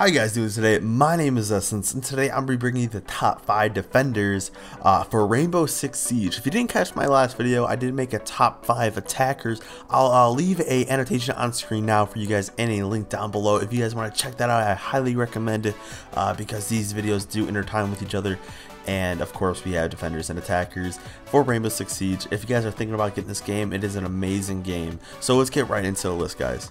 How you guys doing today? My name is Essence, and today I'm bringing you the top 5 defenders for Rainbow Six Siege. If you didn't catch my last video, I did make a top 5 attackers. I'll leave a annotation on screen now for you guys and a link down below. If you guys want to check that out, I highly recommend it because these videos do intertwine with each other. And of course we have defenders and attackers for Rainbow Six Siege. If you guys are thinking about getting this game, it is an amazing game. So let's get right into the list, guys.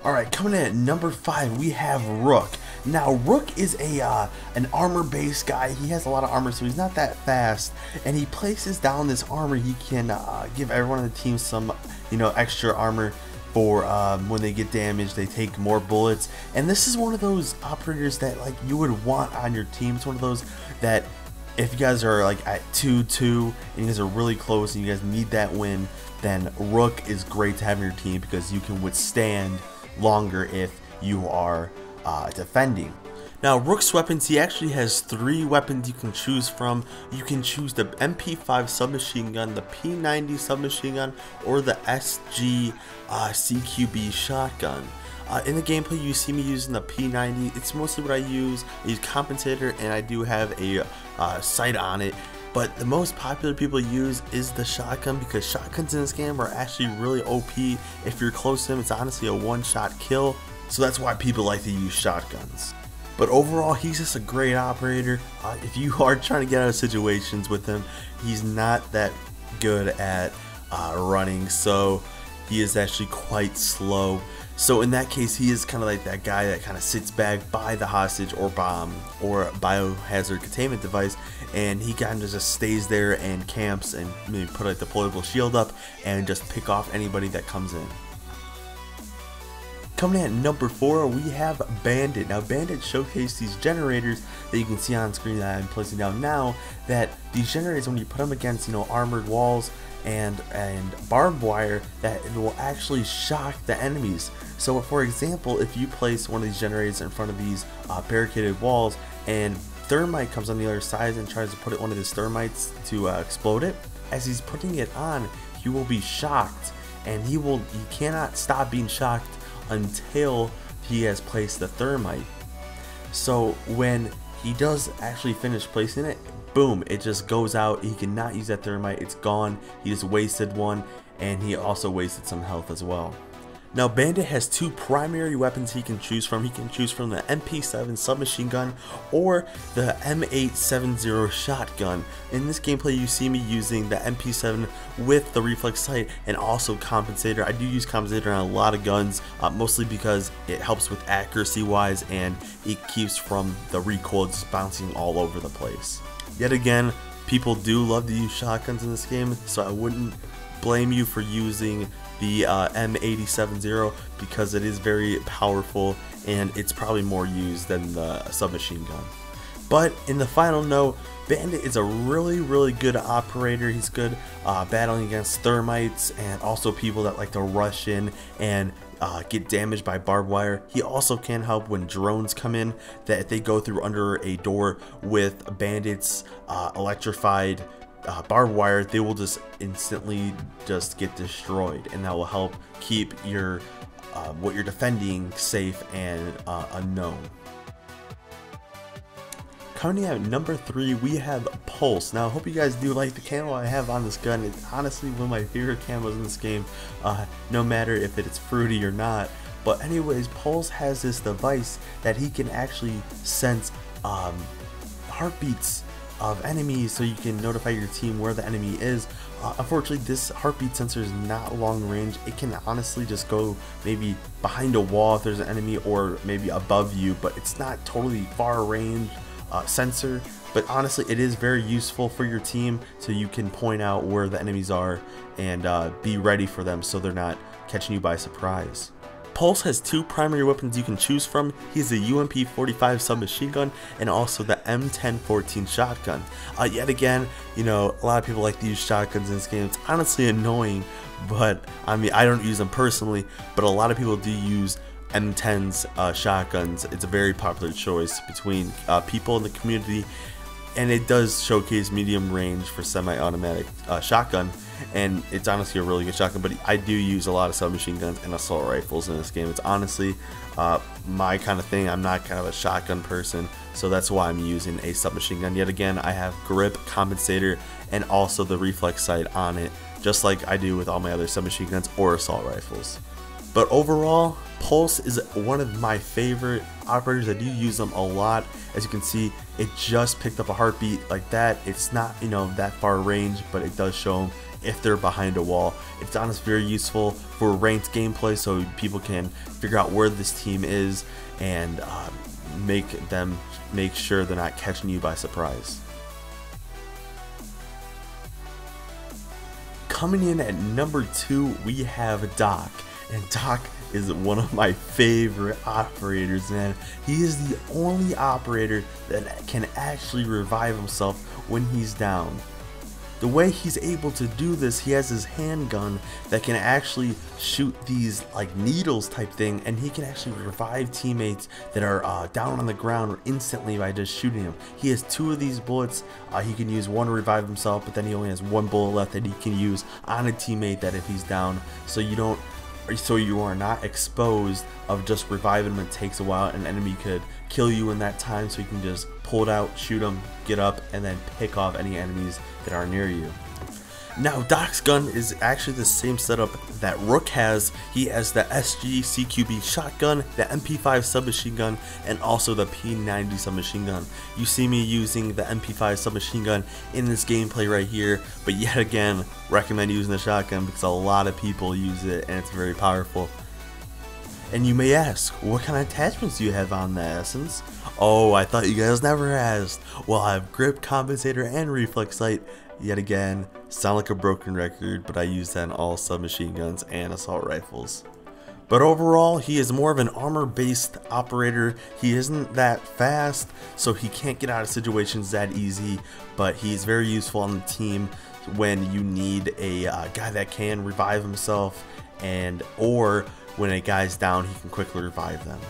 Alright, coming in at number 5, we have Rook. Now, Rook is an armor-based guy. He has a lot of armor, so he's not that fast. And he places down this armor. He can give everyone on the team some, extra armor for when they get damaged. They take more bullets. And this is one of those operators that you would want on your team. It's one of those that if you guys are at 2-2 and you guys are really close and you guys need that win, then Rook is great to have in your team because you can withstand longer if you are defending. Now, Rook's weapons, he actually has 3 weapons you can choose from. You can choose the MP5 submachine gun, the P90 submachine gun, or the SG CQB shotgun. In the gameplay, you see me using the P90. It's mostly what I use. I use compensator, and I do have a sight on it. But the most popular people use is the shotgun because shotguns in this game are actually really OP. If you're close to them, it's honestly a one-shot kill. So that's why people like to use shotguns. But overall, he's just a great operator. If you are trying to get out of situations with him, he's not that good at running. So he is actually quite slow. So in that case, he is kind of like that guy that kind of sits back by the hostage or bomb or biohazard containment device, and he kind of just stays there and camps and maybe put a deployable shield up and just pick off anybody that comes in. Coming in at number 4, we have Bandit. Now, Bandit showcased these generators that you can see on screen that I'm placing down now. That these generators, when you put them against armored walls and barbed wire, that it will actually shock the enemies. So for example, if you place one of these generators in front of these barricaded walls and thermite comes on the other side and tries to put one of his thermites to explode it, as he's putting it on, he will be shocked, and he cannot stop being shocked until he has placed the thermite. So when he does actually finish placing it, boom, it just goes out. He cannot use that thermite, it's gone. He just wasted one, and he also wasted some health as well. Now, Bandit has 2 primary weapons he can choose from. He can choose from the MP7 submachine gun or the M870 shotgun. In this gameplay, you see me using the MP7 with the reflex sight and also compensator. I do use compensator on a lot of guns, mostly because it helps with accuracy wise and it keeps from the recoil just bouncing all over the place. Yet again, people do love to use shotguns in this game, so I wouldn't blame you for using the M870 because it is very powerful and it's probably more used than the submachine gun. But in the final note, Bandit is a really good operator. He's good battling against thermites and also people that like to rush in and get damaged by barbed wire. He also can help when drones come in, that if they go through under a door with Bandit's electrified barbed wire, they will just instantly just get destroyed, and that will help keep your what you're defending safe and unknown. Coming in at number 3, we have Pulse. Now, I hope you guys do like the camo I have on this gun. It's honestly one of my favorite camos in this game, no matter if it's fruity or not. But anyways, Pulse has this device that he can actually sense heartbeats of enemies, so you can notify your team where the enemy is. Unfortunately, this heartbeat sensor is not long range. It can honestly just go maybe behind a wall if there's an enemy, or maybe above you, but it's not totally far range sensor. But honestly, it is very useful for your team, so you can point out where the enemies are and be ready for them so they're not catching you by surprise. Pulse has 2 primary weapons you can choose from. He's the UMP-45 submachine gun and also the M1014 shotgun. Yet again, a lot of people like to use shotguns in this game. It's honestly annoying, but I mean, I don't use them personally, but a lot of people do use M10's shotguns. It's a very popular choice between people in the community and it does showcase medium range for semi-automatic shotgun, and it's honestly a really good shotgun. But I do use a lot of submachine guns and assault rifles in this game. It's honestly my kind of thing. I'm not kind of a shotgun person, so that's why I'm using a submachine gun. Yet again, I have grip, compensator, and also the reflex sight on it, just like I do with all my other submachine guns or assault rifles. But overall, Pulse is one of my favorite operators. I do use them a lot. As you can see, it just picked up a heartbeat like that. It's not, that far range, but it does show them if they're behind a wall. It's honestly very useful for ranked gameplay, so people can figure out where this team is and make sure they're not catching you by surprise. Coming in at number 2, we have Doc. And Doc is one of my favorite operators, man. He is the only operator that can actually revive himself when he's down. The way he's able to do this, he has his handgun that can actually shoot these like needles type thing, and he can actually revive teammates that are down on the ground instantly by just shooting them. He has 2 of these bullets. He can use 1 to revive himself, but then he only has 1 bullet left that he can use on a teammate that if he's down, so you are not exposed of just reviving him. It takes a while. An enemy could kill you in that time, so you can just pull it out, shoot them, get up, and then pick off any enemies that are near you. Now, Doc's gun is actually the same setup that Rook has. He has the SG CQB shotgun, the MP5 submachine gun, and also the P90 submachine gun. You see me using the MP5 submachine gun in this gameplay right here, but yet again, recommend using the shotgun because a lot of people use it and it's very powerful. And you may ask, what kind of attachments do you have on the Essence? Oh, I thought you guys never asked. Well, I have grip, compensator, and reflex sight. Yet again, sound like a broken record, but I use that in all submachine guns and assault rifles. But overall, he is more of an armor-based operator. He isn't that fast, so he can't get out of situations that easy, but he's very useful on the team when you need a guy that can revive himself, or when a guy's down, he can quickly revive them.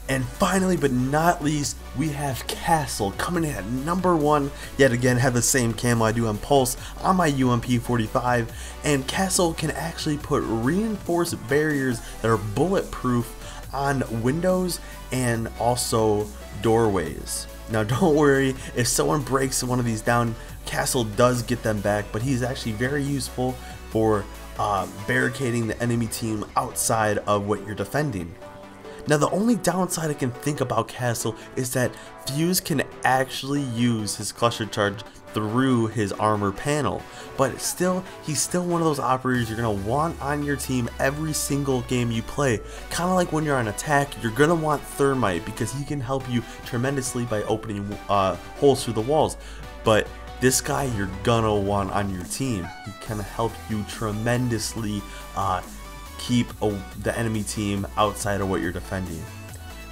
And finally, but not least, we have Castle coming in at number 1. Yet again, have the same camo I do on Pulse on my UMP45. And Castle can actually put reinforced barriers that are bulletproof on windows and also doorways. Now don't worry, if someone breaks one of these down, Castle does get them back, but he's actually very useful for barricading the enemy team outside of what you're defending. Now the only downside I can think about Castle is that Fuse can actually use his cluster charge through his armor panel, but still, he's still one of those operators you're going to want on your team every single game you play. Kind of like when you're on attack, you're going to want Thermite because he can help you tremendously by opening holes through the walls, but this guy you're gonna want on your team. He can help you tremendously keep the enemy team outside of what you're defending.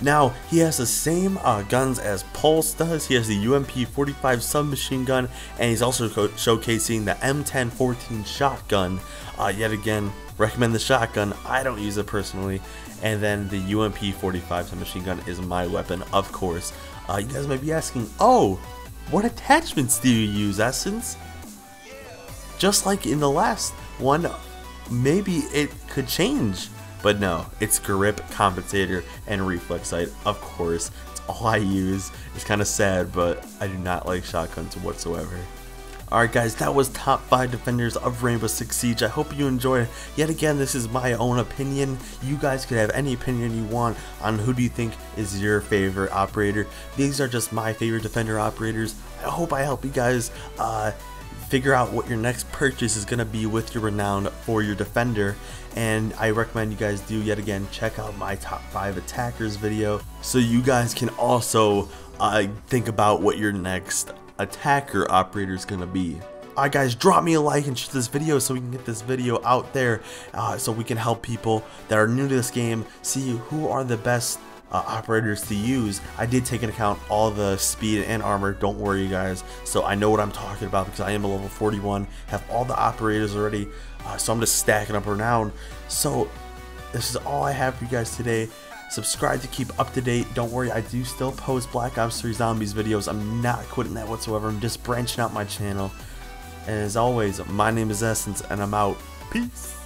Now, he has the same guns as Pulse does. He has the UMP45 submachine gun, and he's also showcasing the M1014 shotgun. Yet again, recommend the shotgun. I don't use it personally. And then the UMP45 submachine gun is my weapon, of course. You guys might be asking, oh, what attachments do you use, Essence? Just like in the last one, maybe it could change. But no, it's grip, compensator, and reflex sight, of course. It's all I use. It's kind of sad, but I do not like shotguns whatsoever. Alright guys, that was top 5 defenders of Rainbow Six Siege. I hope you enjoyed. Yet again, this is my own opinion. You guys could have any opinion you want on who do you think is your favorite operator. These are just my favorite defender operators. I hope I help you guys figure out what your next purchase is going to be with your renown for your defender. And I recommend you guys do, yet again, check out my top 5 attackers video so you guys can also think about what your next attacker operator is going to be. Alright guys, drop me a like and share this video so we can get this video out there so we can help people that are new to this game see who are the best operators to use. I did take into account all the speed and armor, don't worry you guys, so I know what I'm talking about because I am a level 41, have all the operators already, so I'm just stacking up renown. So this is all I have for you guys today. Subscribe to keep up to date. Don't worry, I do still post Black Ops 3 Zombies videos. I'm not quitting that whatsoever. I'm just branching out my channel. And as always, my name is Essence, and I'm out. Peace.